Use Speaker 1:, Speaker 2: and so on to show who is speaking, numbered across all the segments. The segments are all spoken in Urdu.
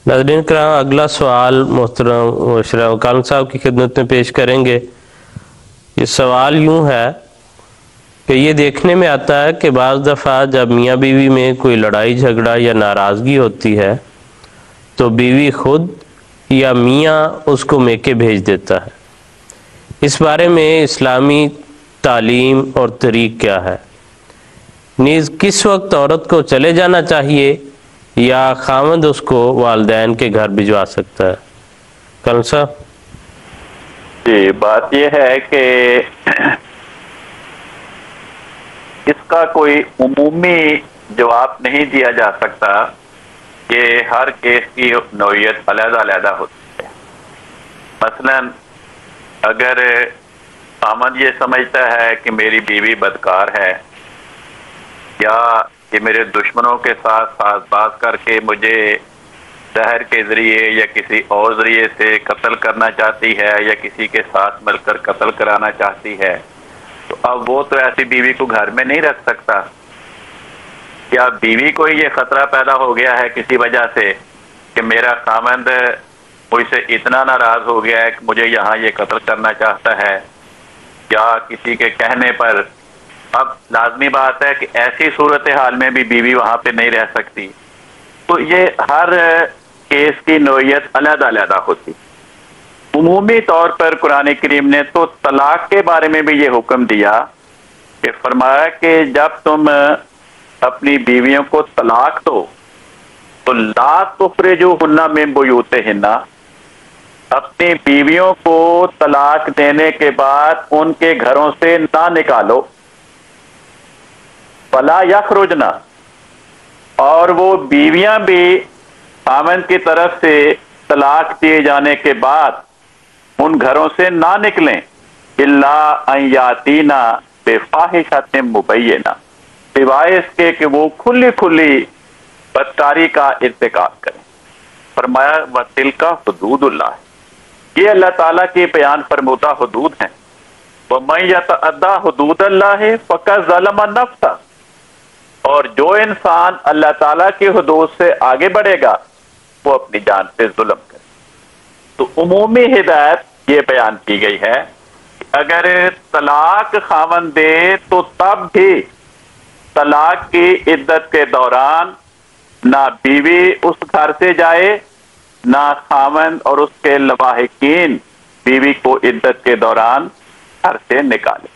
Speaker 1: ناظرین کرام، اگلا سوال محترم مشرف وکالم صاحب کی خدمت میں پیش کریں گے۔ یہ سوال یوں ہے کہ یہ دیکھنے میں آتا ہے کہ بعض دفعہ جب میاں بیوی میں کوئی لڑائی جھگڑا یا ناراضگی ہوتی ہے تو بیوی خود یا میاں اس کو میکے بھیج دیتا ہے۔ اس بارے میں اسلامی تعلیم اور طریق کیا ہے؟ نیز کس وقت عورت کو چلے جانا چاہیے یا خاوند اس کو والدین کے گھر بھجوا سکتا ہے؟ کلم صاحب
Speaker 2: جی، بات یہ ہے کہ اس کا کوئی عمومی جواب نہیں دیا جا سکتا کہ ہر کیس کی نوعیت علیحدہ علیحدہ ہوتی ہے۔ مثلا اگر خاوند یہ سمجھتا ہے کہ میری بیوی بدکار ہے یا کہ میرے دشمنوں کے ساتھ ساز باز کر کے مجھے زہر کے ذریعے یا کسی اور ذریعے سے قتل کرنا چاہتی ہے یا کسی کے ساتھ مل کر قتل کرانا چاہتی ہے، تو اب وہ تو ایسی بیوی کو گھر میں نہیں رکھ سکتا۔ کیا بیوی کو یہ خطرہ پیدا ہو گیا ہے کسی وجہ سے کہ میرا خاوند مجھ سے اتنا ناراض ہو گیا ہے کہ مجھے یہاں یہ قتل کرنا چاہتا ہے، یا کسی کے کہنے پر؟ اب لازمی بات ہے کہ ایسی صورتحال میں بھی بیوی وہاں پہ نہیں رہ سکتی۔ تو یہ ہر کیس کی نوعیت علیحدہ علیحدہ ہوتی۔ عمومی طور پر قرآن کریم نے تو طلاق کے بارے میں بھی یہ حکم دیا کہ فرمایا کہ جب تم اپنی بیویوں کو طلاق دو تو لا تخرجوہن من بیوتہن، اپنی بیویوں کو طلاق دینے کے بعد ان کے گھروں سے نہ نکالو، فلا یخرجن، اور وہ بیویاں بھی خاوند کی طرف سے طلاق دیے جانے کے بعد ان گھروں سے نہ نکلیں، الا ان یاتینا بفاحشۃ مبینہ، سوائے اس کے کہ وہ کھلی کھلی بدکاری کا ارتکاب کریں۔ فرمایا وَتِلْکَ حدود اللہ، یہ اللہ تعالیٰ کی بیان فرمودہ حدود ہیں۔ وَمَن يَتَعَدَّ حدود اللہ فَقَدْ ظَلَمَ نَفْسَهُ، اور جو انسان اللہ تعالیٰ کی حدود سے آگے بڑھے گا وہ اپنی جان پہ ظلم کرے۔ تو عمومی ہدایت یہ بیان کی گئی ہے کہ اگر طلاق خاوند دے تو تب بھی طلاق کی عدت کے دوران نہ بیوی اس گھر سے جائے، نہ خاوند اور اس کے لواحقین بیوی کو عدت کے دوران گھر سے نکالے،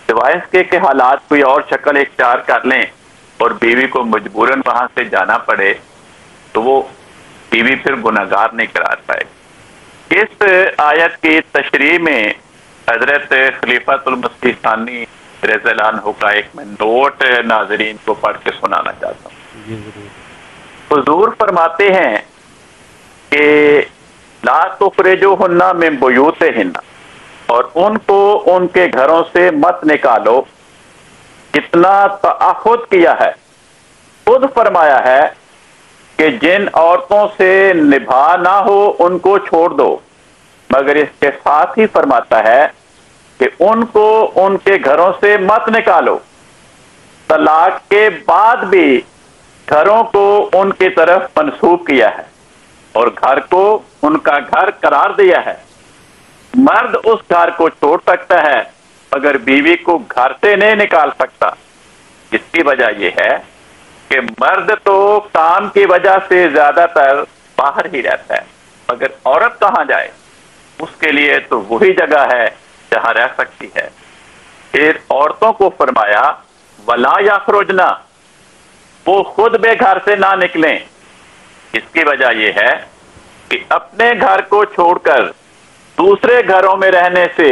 Speaker 2: سوائے اس کے کہ حالات کوئی اور شکل اختیار کر لیں اور بیوی کو مجبوراً وہاں سے جانا پڑے تو وہ بیوی پھر گناہگار نہیں قرار پائے گی۔ اس آیت کی تشریح میں حضرت خلیفۃ المسیح ثانی رضی اللہ عنہ کا ایک میں نوٹ ناظرین کو پڑھ کے سنانا چاہتا ہوں۔ حضور فرماتے ہیں کہ لا تخرجوہن من بیوتہن، اور ان کو ان کے گھروں سے مت نکالو۔ کتنا تعہد کیا ہے، خود فرمایا ہے کہ جن عورتوں سے نبھا نہ ہو ان کو چھوڑ دو، مگر اس کے ساتھ ہی فرماتا ہے کہ ان کو ان کے گھروں سے مت نکالو۔ طلاق کے بعد بھی گھروں کو ان کی طرف منسوب کیا ہے اور گھر کو ان کا گھر قرار دیا ہے۔ مرد اس گھر کو چھوڑ سکتا ہے مگر بیوی کو گھر سے نہیں نکال سکتا۔ اس کی وجہ یہ ہے کہ مرد تو کام کی وجہ سے زیادہ تر باہر ہی رہتا ہے، مگر عورت کہاں جائے؟ اس کے لیے تو وہی جگہ ہے جہاں رہ سکتی ہے۔ پھر عورتوں کو فرمایا ولا یخرجن، وہ خود بے گھر سے نہ نکلیں۔ اس کی وجہ یہ ہے کہ اپنے گھر کو چھوڑ کر دوسرے گھروں میں رہنے سے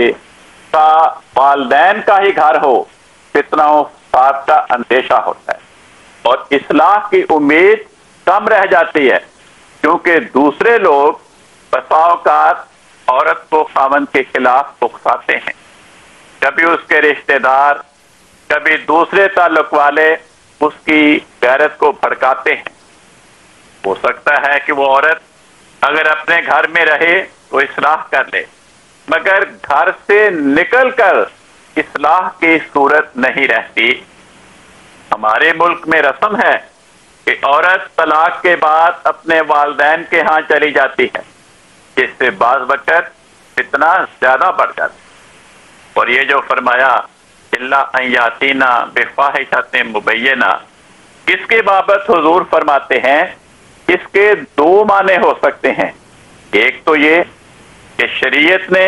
Speaker 2: کا والدین کا ہی گھر ہو، فتنہ و فساد کا اندیشہ ہوتا ہے اور اصلاح کی امید کم رہ جاتی ہے، کیونکہ دوسرے لوگ بسا اوقات عورت کو خاوند کے خلاف اکساتے ہیں، کبھی اس کے رشتہ دار، کبھی دوسرے تعلق والے اس کی غیرت کو بھڑکاتے ہیں۔ ہو سکتا ہے کہ وہ عورت اگر اپنے گھر میں رہے تو اصلاح کر لے، مگر گھر سے نکل کر اصلاح کی صورت نہیں رہتی۔ ہمارے ملک میں رسم ہے کہ عورت طلاق کے بعد اپنے والدین کے ہاں چلی جاتی ہے، جس سے بعض وقت اتنا زیادہ بڑھ جاتا ہے۔ اور یہ جو فرمایا اللہ ان یاتینا بفاحشۃ مبینہ، کس کے بابت حضور فرماتے ہیں اس کے دو معنی ہو سکتے ہیں۔ ایک تو یہ کہ شریعت نے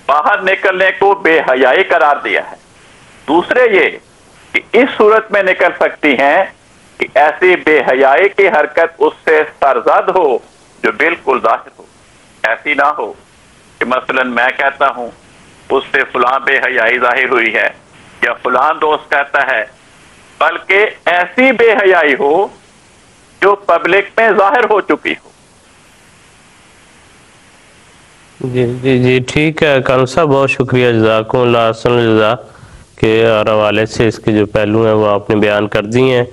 Speaker 2: باہر نکلنے کو بے حیائی قرار دیا ہے، دوسرے یہ کہ اس صورت میں نکل سکتی ہیں کہ ایسی بے حیائی کی حرکت اس سے سرزد ہو جو بالکل ظاہر ہو، ایسی نہ ہو کہ مثلا میں کہتا ہوں اس سے فلاں بے حیائی ظاہر ہوئی ہے یا فلاں دوست کہتا ہے، بلکہ ایسی بے حیائی ہو جو پبلک میں ظاہر ہو چکی ہو۔
Speaker 1: جی جی جی ٹھیک ہے کان صاحب، بہت شکریہ، جزاکم اللہ احسن الجزا، کے اور حوالے سے اس کے جو پہلو ہیں وہ آپ نے بیان کر دی ہیں۔